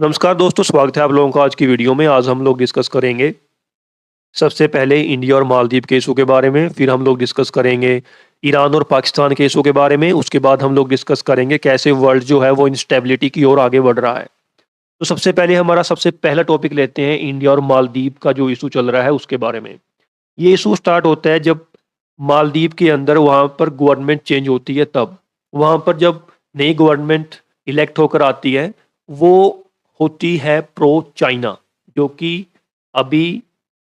नमस्कार दोस्तों, स्वागत है आप लोगों का आज की वीडियो में। आज हम लोग डिस्कस करेंगे सबसे पहले इंडिया और मालदीव के इशू के बारे में, फिर हम लोग डिस्कस करेंगे ईरान और पाकिस्तान के इशू के बारे में, उसके बाद हम लोग डिस्कस करेंगे कैसे वर्ल्ड जो है वो इंस्टेबिलिटी की ओर आगे बढ़ रहा है। तो सबसे पहले हमारा सबसे पहला टॉपिक लेते हैं इंडिया और मालदीव का जो इशू चल रहा है उसके बारे में। ये इशू स्टार्ट होता है जब मालदीव के अंदर वहाँ पर गवर्नमेंट चेंज होती है, तब वहाँ पर जब नई गवर्नमेंट इलेक्ट होकर आती है वो होती है प्रो चाइना, जो कि अभी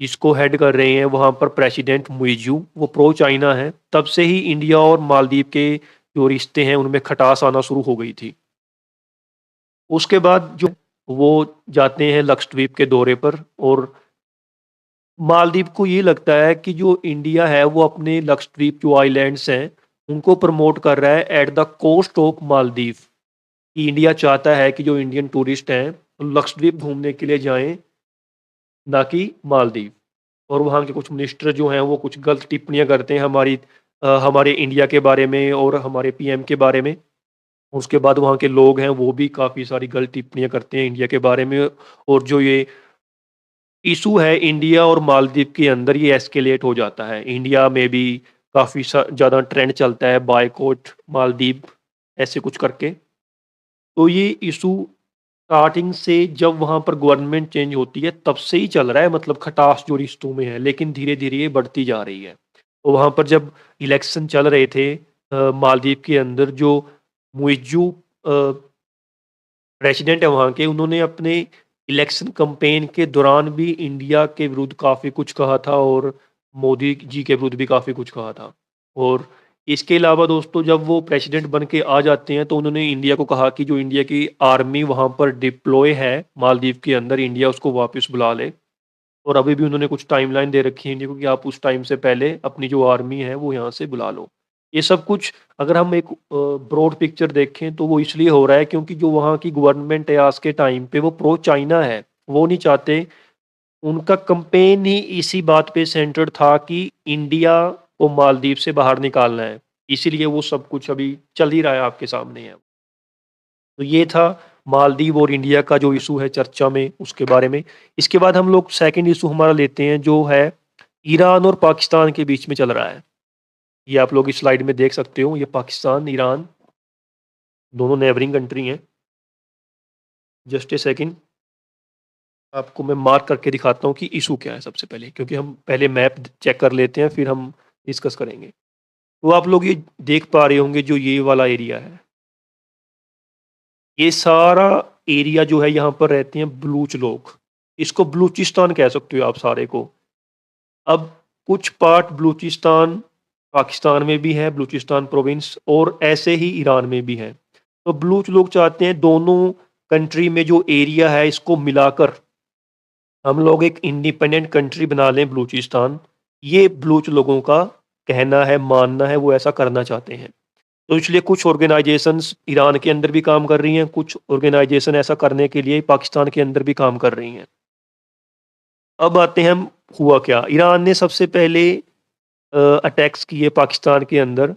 जिसको हेड कर रहे हैं वहाँ पर प्रेसिडेंट मुइजू, वो प्रो चाइना है। तब से ही इंडिया और मालदीव के जो रिश्ते हैं उनमें खटास आना शुरू हो गई थी। उसके बाद जो वो जाते हैं लक्षद्वीप के दौरे पर, और मालदीव को ये लगता है कि जो इंडिया है वो अपने लक्षद्वीप जो आइलैंड्स हैं उनको प्रमोट कर रहा है at the cost of Maldives. कि इंडिया चाहता है कि जो इंडियन टूरिस्ट हैं लक्षद्वीप घूमने के लिए जाएं, ना कि मालदीव। और वहाँ के कुछ मिनिस्टर जो हैं वो कुछ गलत टिप्पणियाँ करते हैं हमारे इंडिया के बारे में और हमारे पीएम के बारे में। उसके बाद वहाँ के लोग हैं वो भी काफ़ी सारी गलत टिप्पणियाँ करते हैं इंडिया के बारे में। और जो ये इशू है इंडिया और मालदीव के अंदर, ये एस्केलेट हो जाता है। इंडिया में भी काफ़ी ज़्यादा ट्रेंड चलता है बायकॉट मालदीव ऐसे कुछ करके। तो ये इशू स्टार्टिंग से जब वहाँ पर गवर्नमेंट चेंज होती है तब से ही चल रहा है, मतलब खटास जो रिश्तों में है, लेकिन धीरे धीरे ये बढ़ती जा रही है। तो वहाँ पर जब इलेक्शन चल रहे थे मालदीव के अंदर, जो मुइज़्ज़ू प्रेसिडेंट है वहाँ के, उन्होंने अपने इलेक्शन कैंपेन के दौरान भी इंडिया के विरुद्ध काफ़ी कुछ कहा था और मोदी जी के विरुद्ध भी काफ़ी कुछ कहा था। और इसके अलावा दोस्तों जब वो प्रेसिडेंट बन के आ जाते हैं तो उन्होंने इंडिया को कहा कि जो इंडिया की आर्मी वहाँ पर डिप्लॉय है मालदीव के अंदर, इंडिया उसको वापस बुला ले। और अभी भी उन्होंने कुछ टाइमलाइन दे रखी है इंडिया को कि आप उस टाइम से पहले अपनी जो आर्मी है वो यहाँ से बुला लो। ये सब कुछ अगर हम एक ब्रॉड पिक्चर देखें तो वो इसलिए हो रहा है क्योंकि जो वहाँ की गवर्नमेंट है आज के टाइम पे वो प्रो चाइना है। वो नहीं चाहते, उनका कैंपेन ही इसी बात पे सेंटर्ड था कि इंडिया को मालदीव से बाहर निकालना है। इसीलिए वो सब कुछ अभी चल ही रहा है, आपके सामने है। तो ये था मालदीव और इंडिया का जो इशू है चर्चा में, उसके बारे में। इसके बाद हम लोग सेकंड इशू हमारा लेते हैं जो है ईरान और पाकिस्तान के बीच में चल रहा है। ये आप लोग इस स्लाइड में देख सकते हो, ये पाकिस्तान ईरान दोनों नेबरिंग कंट्री हैं। जस्ट ए सेकंड, आपको मैं मार्क करके दिखाता हूँ कि इशू क्या है सबसे पहले, क्योंकि हम पहले मैप चेक कर लेते हैं फिर हम डिस्कस करेंगे। तो आप लोग ये देख पा रहे होंगे जो ये वाला एरिया है, ये सारा एरिया जो है यहाँ पर रहते हैं बलूच लोग। इसको बलूचिस्तान कह सकते हो आप सारे को। अब कुछ पार्ट बलूचिस्तान पाकिस्तान में भी है, बलूचिस्तान प्रोविंस, और ऐसे ही ईरान में भी है। तो बलूच लोग चाहते हैं दोनों कंट्री में जो एरिया है इसको मिलाकर हम लोग एक इंडिपेंडेंट कंट्री बना लें बलूचिस्तान। ये बलूच लोगों का कहना है, मानना है, वो ऐसा करना चाहते हैं। तो इसलिए कुछ ऑर्गेनाइजेशंस ईरान के अंदर भी काम कर रही हैं, कुछ ऑर्गेनाइजेशन ऐसा करने के लिए पाकिस्तान के अंदर भी काम कर रही हैं। अब आते हैं हम, हुआ क्या, ईरान ने सबसे पहले अटैक्स किए पाकिस्तान के अंदर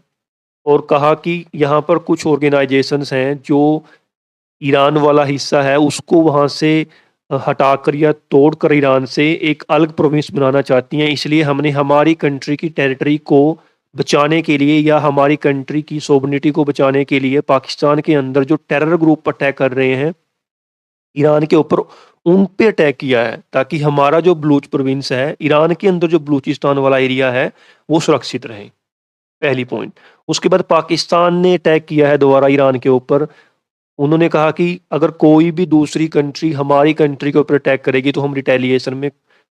और कहा कि यहाँ पर कुछ ऑर्गेनाइजेशंस हैं जो ईरान वाला हिस्सा है उसको वहाँ से हटाकर या तोड़कर ईरान से एक अलग प्रोविंस बनाना चाहती हैं। इसलिए हमने हमारी कंट्री की टेरिटरी को बचाने के लिए या हमारी कंट्री की सोवरेनिटी को बचाने के लिए पाकिस्तान के अंदर जो टेरर ग्रुप अटैक कर रहे हैं ईरान के ऊपर, उन पे अटैक किया है ताकि हमारा जो बलूच प्रोविंस है ईरान के अंदर जो बलूचिस्तान वाला एरिया है वो सुरक्षित रहे। पहली पॉइंट। उसके बाद पाकिस्तान ने अटैक किया है दोबारा ईरान के ऊपर। उन्होंने कहा कि अगर कोई भी दूसरी कंट्री हमारी कंट्री के ऊपर अटैक करेगी तो हम रिटेलिएशन में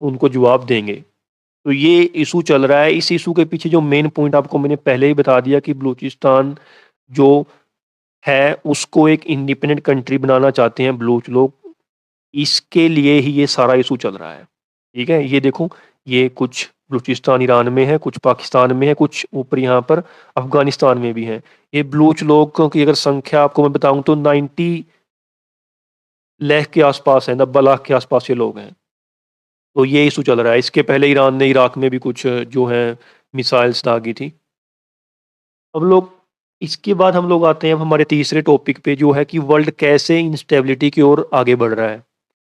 उनको जवाब देंगे। तो ये इशू चल रहा है। इस इशू के पीछे जो मेन पॉइंट आपको मैंने पहले ही बता दिया कि बलूचिस्तान जो है उसको एक इंडिपेंडेंट कंट्री बनाना चाहते हैं बलूच लोग। इसके लिए ही ये सारा इशू चल रहा है। ठीक है, ये देखो, ये कुछ बलूचिस्तान ईरान में है, कुछ पाकिस्तान में है, कुछ ऊपर यहाँ पर अफगानिस्तान में भी है। ये बलूच लोगों की अगर संख्या आपको मैं बताऊं तो 90 लाख के आसपास है, 90 लाख के आसपास ये लोग हैं। तो ये इशू चल रहा है। इसके पहले ईरान ने इराक में भी कुछ जो है मिसाइल्स दागी थी। अब लोग इसके बाद हम लोग आते हैं अब हमारे तीसरे टॉपिक पे, जो है कि वर्ल्ड कैसे इंस्टेबिलिटी की ओर आगे बढ़ रहा है।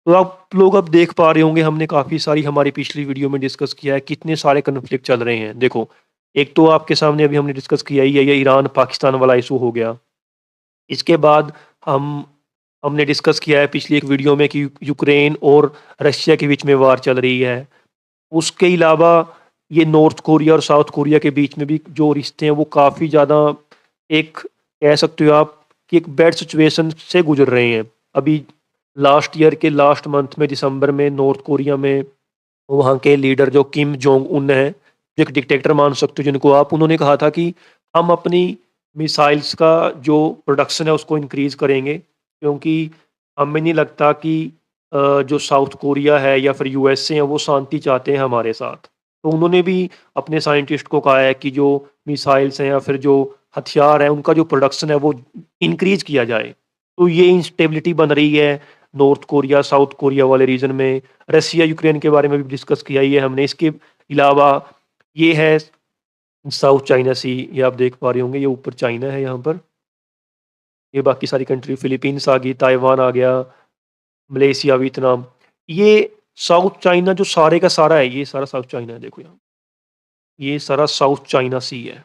तो आप लोग अब देख पा रहे होंगे, हमने काफ़ी सारी हमारी पिछली वीडियो में डिस्कस किया है कितने सारे कन्फ्लिक्ट चल रहे हैं। देखो, एक तो आपके सामने अभी हमने डिस्कस किया ही है, ये ईरान पाकिस्तान वाला इशू हो गया। इसके बाद हम हमने डिस्कस किया है पिछली एक वीडियो में कि यूक्रेन और रशिया के बीच में वार चल रही है। उसके अलावा ये नॉर्थ कोरिया और साउथ कोरिया के बीच में भी जो रिश्ते हैं वो काफ़ी ज़्यादा, एक कह सकते हो आप कि एक बैड सिचुएशन से गुजर रहे हैं। अभी लास्ट ईयर के लास्ट मंथ में दिसंबर में नॉर्थ कोरिया में वहाँ के लीडर जो किम जोंग उन है, जो एक डिक्टेटर मान सकते हो जिनको आप, उन्होंने कहा था कि हम अपनी मिसाइल्स का जो प्रोडक्शन है उसको इंक्रीज़ करेंगे, क्योंकि हमें नहीं लगता कि जो साउथ कोरिया है या फिर यूएसए है वो शांति चाहते हैं हमारे साथ। तो उन्होंने भी अपने साइंटिस्ट को कहा है कि जो मिसाइल्स हैं या फिर जो हथियार हैं उनका जो प्रोडक्शन है वो इंक्रीज़ किया जाए। तो ये इंस्टेबिलिटी बन रही है नॉर्थ कोरिया, साउथ कोरिया वाले रीजन में। रसिया, यूक्रेन के बारे में भी डिस्कस किया ही है हमने। इसके अलावा ये है साउथ चाइना सी, ये आप देख पा रहे होंगे, ये ऊपर चाइना है यहाँ पर। ये बाकी सारी कंट्री, फिलीपींस आ गई, ताइवान आ गया, मलेशिया, वियतनाम। ये साउथ चाइना जो सारे का सारा है, ये सारा साउथ चाइना है, देखो यहाँ। ये सारा साउथ चाइना सी है।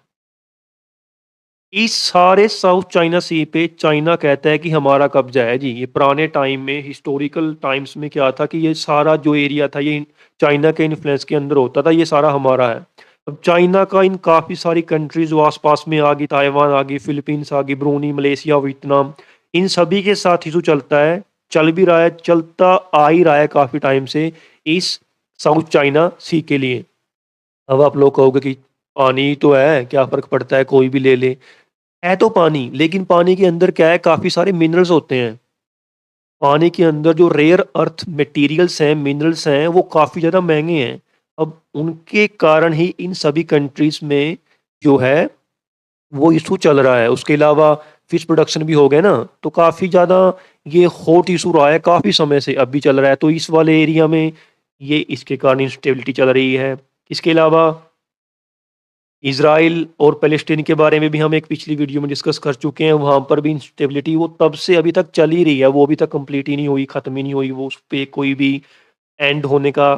इस सारे साउथ चाइना सी पे चाइना कहता है कि हमारा कब्जा है जी। ये पुराने टाइम में, हिस्टोरिकल टाइम्स में क्या था कि ये सारा जो एरिया था ये चाइना के इन्फ्लुएंस के अंदर होता था, ये सारा हमारा है। अब चाइना का इन काफ़ी सारी कंट्रीज जो आसपास में आ गई, ताइवान आ गई, फिलीपींस आ गई, ब्रूनी, मलेशिया, वियतनाम, इन सभी के साथ इशू चलता है, चल भी रहा है, चलता आ ही रहा है काफ़ी टाइम से इस साउथ चाइना सी के लिए। अब आप लोग कहोगे कि पानी तो है, क्या फ़र्क पड़ता है, कोई भी ले ले। है तो पानी, लेकिन पानी के अंदर क्या है, काफ़ी सारे मिनरल्स होते हैं। पानी के अंदर जो रेयर अर्थ मटेरियल्स हैं, मिनरल्स हैं, वो काफ़ी ज़्यादा महँगे हैं। अब उनके कारण ही इन सभी कंट्रीज़ में जो है, वो इश्यू चल रहा है। उसके अलावा फिश प्रोडक्शन भी हो गया ना, तो काफ़ी ज़्यादा ये हॉट इश्यू रहा है काफ़ी समय से, अब भी चल रहा है। तो इस वाले एरिया में ये इसके कारण इंस्टेबिलिटी चल रही है। इसके अलावा इज़राइल और पैलेस्टीन के बारे में भी हम एक पिछली वीडियो में डिस्कस कर चुके हैं। वहाँ पर भी इंस्टेबिलिटी वो तब से अभी तक चल ही रही है, वो अभी तक कंप्लीट ही नहीं हुई, ख़त्म ही नहीं हुई। वो उसपे कोई भी एंड होने का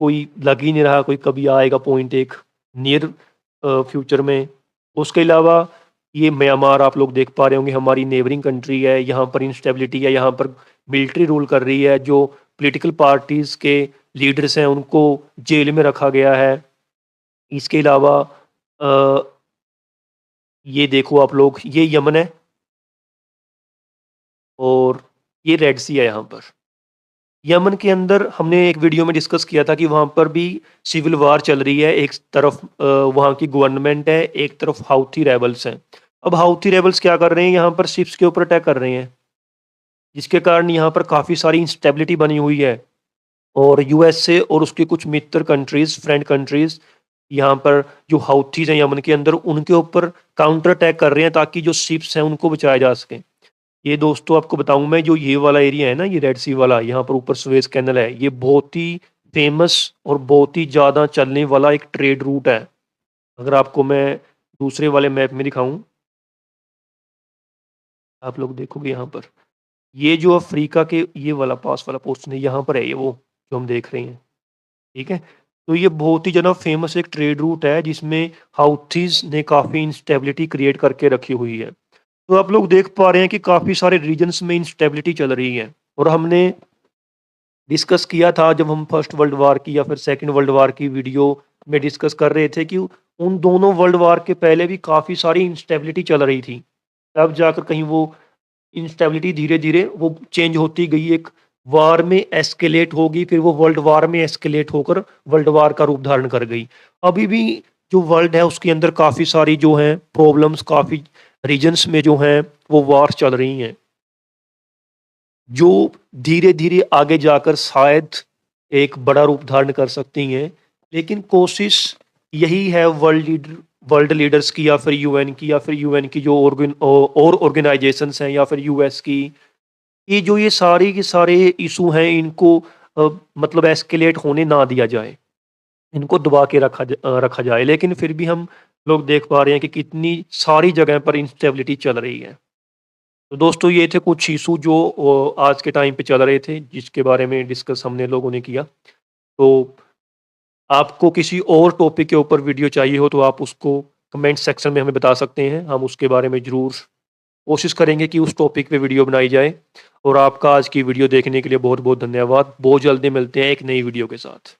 कोई लग ही नहीं रहा, कोई कभी आएगा पॉइंट एक नियर फ्यूचर में। उसके अलावा ये म्यांमार, आप लोग देख पा रहे होंगे, हमारी नेबरिंग कंट्री है, यहाँ पर इंस्टेबिलिटी है, यहाँ पर मिलिट्री रूल कर रही है। जो पॉलिटिकल पार्टीज़ के लीडर्स हैं उनको जेल में रखा गया है। इसके अलावा अ, ये देखो आप लोग, ये यमन है और ये रेड सी है यहाँ पर। यमन के अंदर हमने एक वीडियो में डिस्कस किया था कि वहाँ पर भी सिविल वार चल रही है। एक तरफ वहाँ की गवर्नमेंट है, एक तरफ हाउथी रेबल्स हैं। अब हाउथी रेबल्स क्या कर रहे हैं, यहाँ पर शिप्स के ऊपर अटैक कर रहे हैं, जिसके कारण यहाँ पर काफ़ी सारी इंस्टेबिलिटी बनी हुई है। और यूएसए और उसके कुछ मित्र कंट्रीज़, फ्रेंड कंट्रीज़, यहाँ पर जो हाउथीज़ हैं यमन के अंदर, उनके ऊपर काउंटर अटैक कर रहे हैं ताकि जो शिप्स हैं उनको बचाया जा सके। ये दोस्तों आपको बताऊँ मैं, जो ये वाला एरिया है ना, ये रेड सी वाला, यहाँ पर ऊपर सुएज़ कैनल है, ये बहुत ही फ़ेमस और बहुत ही ज़्यादा चलने वाला एक ट्रेड रूट है। अगर आपको मैं दूसरे वाले मैप में दिखाऊँ, आप लोग देखोगे यहाँ पर, ये जो अफ्रीका के ये वाला पास वाला पोर्शन है, यहाँ पर है ये वो, जो हम देख रहे हैं, ठीक है? तो ये बहुत ही ज़्यादा फ़ेमस एक ट्रेड रूट है जिसमें हाउथीज़ ने काफ़ी इंस्टेबिलिटी क्रिएट करके रखी हुई है। तो आप लोग देख पा रहे हैं कि काफ़ी सारे रीजन्स में इंस्टेबिलिटी चल रही है। और हमने डिस्कस किया था जब हम फर्स्ट वर्ल्ड वार की या फिर सेकंड वर्ल्ड वार की वीडियो में डिस्कस कर रहे थे कि उन दोनों वर्ल्ड वार के पहले भी काफ़ी सारी इंस्टेबिलिटी चल रही थी। तब जाकर कहीं वो इंस्टेबिलिटी धीरे-धीरे वो चेंज होती गई, एक वार में एस्केलेट होगी, फिर वो वर्ल्ड वार में एस्केलेट होकर वर्ल्ड वार का रूप धारण कर गई। अभी भी जो वर्ल्ड है उसके अंदर काफ़ी सारी जो हैं प्रॉब्लम्स, काफ़ी रीजन्स में जो हैं वो वार्स चल रही हैं, जो धीरे-धीरे आगे जाकर शायद एक बड़ा रूप धारण कर सकती हैं। लेकिन कोशिश यही है वर्ल्ड लीडर्स की या फिर यूएन की जो और ऑर्गेनाइजेशंस हैं या फिर यूएस की, ये जो ये सारे के सारे इश्यू हैं इनको मतलब एस्केलेट होने ना दिया जाए। इनको दबा के रखा जाए। लेकिन फिर भी हम लोग देख पा रहे हैं कि कितनी सारी जगह पर इंस्टेबिलिटी चल रही है। तो दोस्तों ये थे कुछ इशू जो आज के टाइम पे चल रहे थे, जिसके बारे में डिस्कस हमने लोगों ने किया। तो आपको किसी और टॉपिक के ऊपर वीडियो चाहिए हो तो आप उसको कमेंट सेक्शन में हमें बता सकते हैं। हम उसके बारे में ज़रूर कोशिश करेंगे कि उस टॉपिक पे वीडियो बनाई जाए। और आपका आज की वीडियो देखने के लिए बहुत-बहुत धन्यवाद। बहुत जल्दी मिलते हैं एक नई वीडियो के साथ।